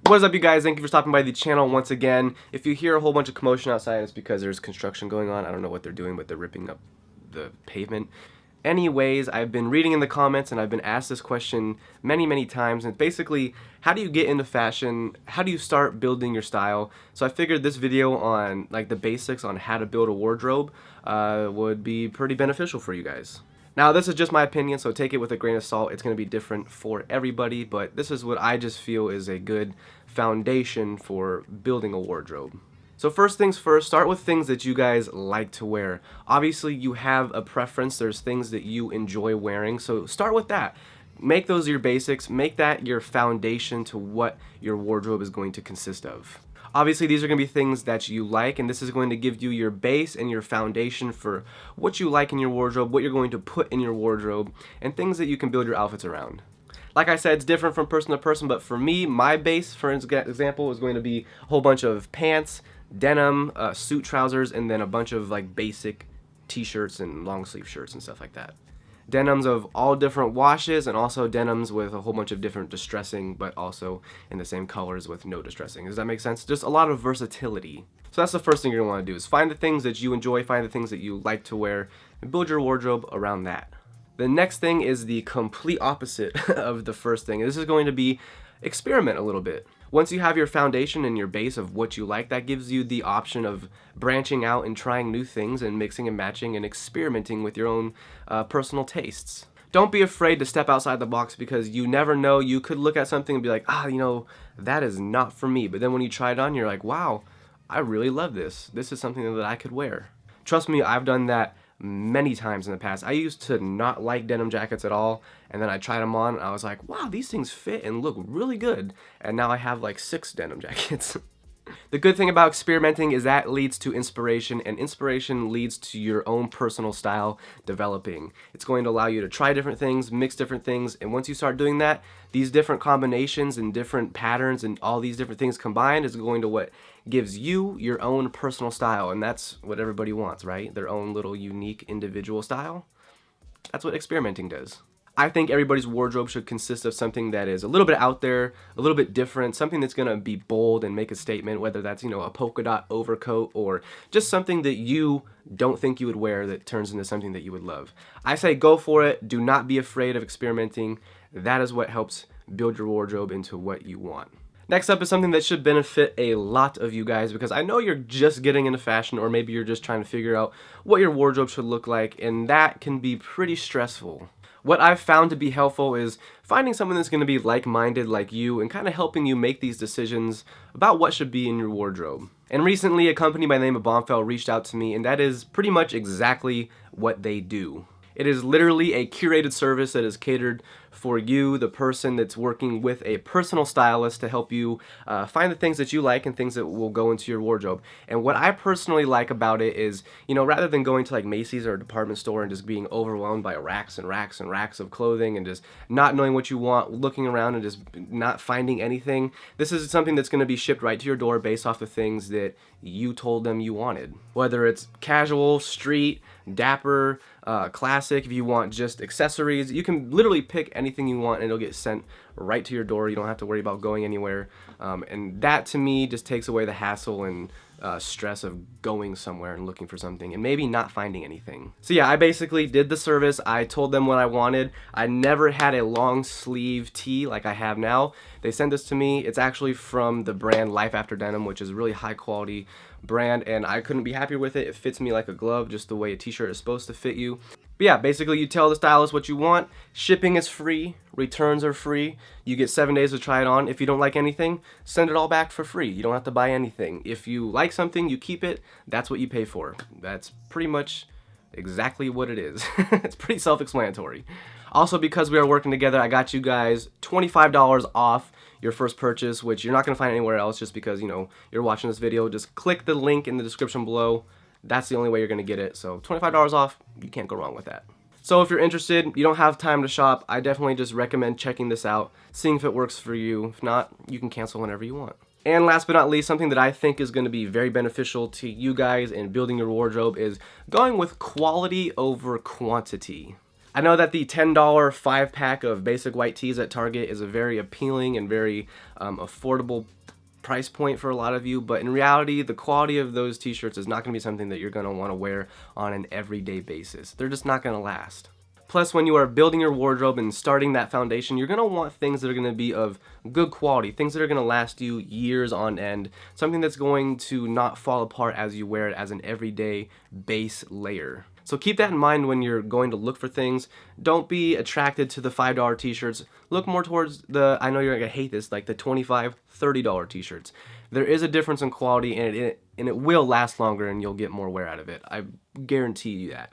What is up, you guys? Thank you for stopping by the channel once again. If you hear a whole bunch of commotion outside, it's because there's construction going on. I don't know what they're doing, but they're ripping up the pavement. Anyways, I've been reading in the comments and I've been asked this question many times, and it's basically, how do you get into fashion? How do you start building your style? So I figured this video on like the basics on how to build a wardrobe would be pretty beneficial for you guys. Now, this is just my opinion, so take it with a grain of salt. It's going to be different for everybody, but this is what I just feel is a good foundation for building a wardrobe. So first things first, start with things that you guys like to wear. Obviously, you have a preference. There's things that you enjoy wearing, so start with that. Make those your basics. Make that your foundation to what your wardrobe is going to consist of. Obviously, these are going to be things that you like, and this is going to give you your base and your foundation for what you like in your wardrobe, what you're going to put in your wardrobe, and things that you can build your outfits around. Like I said, it's different from person to person, but for me, my base, for example, is going to be a whole bunch of pants, denim, suit trousers, and then a bunch of like basic t-shirts and long sleeve shirts and stuff like that. Denims of all different washes, and also denims with a whole bunch of different distressing, but also in the same colors with no distressing. Does that make sense? Just a lot of versatility. So that's the first thing you're going to want to do, is find the things that you enjoy, find the things that you like to wear, and build your wardrobe around that. The next thing is the complete opposite of the first thing. This is going to be experiment a little bit. Once you have your foundation and your base of what you like, that gives you the option of branching out and trying new things and mixing and matching and experimenting with your own personal tastes. Don't be afraid to step outside the box, because you never know. You could look at something and be like, you know, that is not for me. But then when you try it on, you're like, wow, I really love this. This is something that I could wear. Trust me, I've done that many times in the past. I used to not like denim jackets at all, and then I tried them on and I was like, wow, these things fit and look really good, and now I have like 6 denim jackets. The good thing about experimenting is that leads to inspiration, and inspiration leads to your own personal style developing. It's going to allow you to try different things, mix different things, and once you start doing that, these different combinations and different patterns and all these different things combined is going to what gives you your own personal style, and that's what everybody wants, right? Their own little unique individual style. That's what experimenting does. I think everybody's wardrobe should consist of something that is a little bit out there, a little bit different, something that's going to be bold and make a statement, whether that's, you know, a polka dot overcoat or just something that you don't think you would wear that turns into something that you would love. I say go for it. Do not be afraid of experimenting. That is what helps build your wardrobe into what you want. Next up is something that should benefit a lot of you guys, because I know you're just getting into fashion, or maybe you're just trying to figure out what your wardrobe should look like, and that can be pretty stressful. What I've found to be helpful is finding someone that's going to be like-minded like you and kind of helping you make these decisions about what should be in your wardrobe. And recently, a company by the name of Bombfell reached out to me, and that is pretty much exactly what they do. It is literally a curated service that is catered for you, the person that's working with a personal stylist, to help you find the things that you like and things that will go into your wardrobe. And what I personally like about it is, you know, rather than going to like Macy's or a department store and just being overwhelmed by racks and racks and racks of clothing and just not knowing what you want, looking around and just not finding anything, this is something that's going to be shipped right to your door based off the things that you told them you wanted. Whether it's casual, street, dapper, classic, if you want just accessories, you can literally pick anything you want and it'll get sent right to your door. You don't have to worry about going anywhere, and that to me just takes away the hassle and stress of going somewhere and looking for something and maybe not finding anything. So yeah, I basically did the service. I told them what I wanted. I never had a long sleeve tee like I have now. They sent this to me. It's actually from the brand Life After Denim, which is a really high quality brand, and I couldn't be happier with it. It fits me like a glove, just the way a t-shirt is supposed to fit you. But yeah, basically you tell the stylist what you want. Shipping is free. Returns are free. You get 7 days to try it on. If you don't like anything, send it all back for free. You don't have to buy anything. If you like something, you keep it. That's what you pay for. That's pretty much exactly what it is. It's pretty self-explanatory. Also, because we are working together, I got you guys $25 off your first purchase, which you're not going to find anywhere else, just because, you know, you're watching this video. Just click the link in the description below. That's the only way you're going to get it. So $25 off, you can't go wrong with that. So if you're interested, you don't have time to shop, I definitely just recommend checking this out, seeing if it works for you. If not, you can cancel whenever you want. And last but not least, something that I think is going to be very beneficial to you guys in building your wardrobe is going with quality over quantity. I know that the $10 5-pack of basic white tees at Target is a very appealing and very affordable price point for a lot of you, but in reality, the quality of those t-shirts is not going to be something that you're going to want to wear on an everyday basis. They're just not going to last. Plus, when you are building your wardrobe and starting that foundation, you're going to want things that are going to be of good quality, things that are going to last you years on end, something that's going to not fall apart as you wear it as an everyday base layer. So keep that in mind when you're going to look for things. Don't be attracted to the $5 t-shirts. Look more towards the, I know you're gonna hate this, like the $25, $30 t-shirts. There is a difference in quality, and it will last longer and you'll get more wear out of it. I guarantee you that.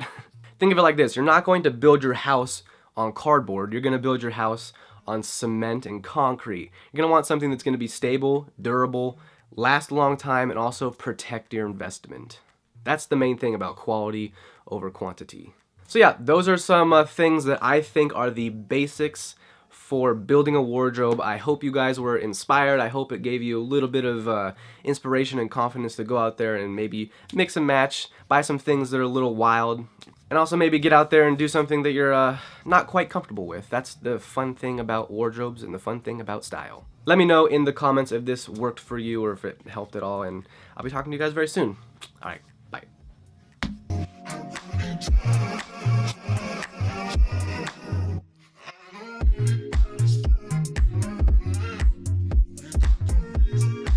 Think of it like this. You're not going to build your house on cardboard. You're gonna build your house on cement and concrete. You're gonna want something that's gonna be stable, durable, last a long time, and also protect your investment. That's the main thing about quality over quantity. So yeah, those are some things that I think are the basics for building a wardrobe. I hope you guys were inspired. I hope it gave you a little bit of inspiration and confidence to go out there and maybe mix and match, buy some things that are a little wild, and also maybe get out there and do something that you're not quite comfortable with. That's the fun thing about wardrobes and the fun thing about style. Let me know in the comments if this worked for you or if it helped at all, and I'll be talking to you guys very soon. All right. Bye.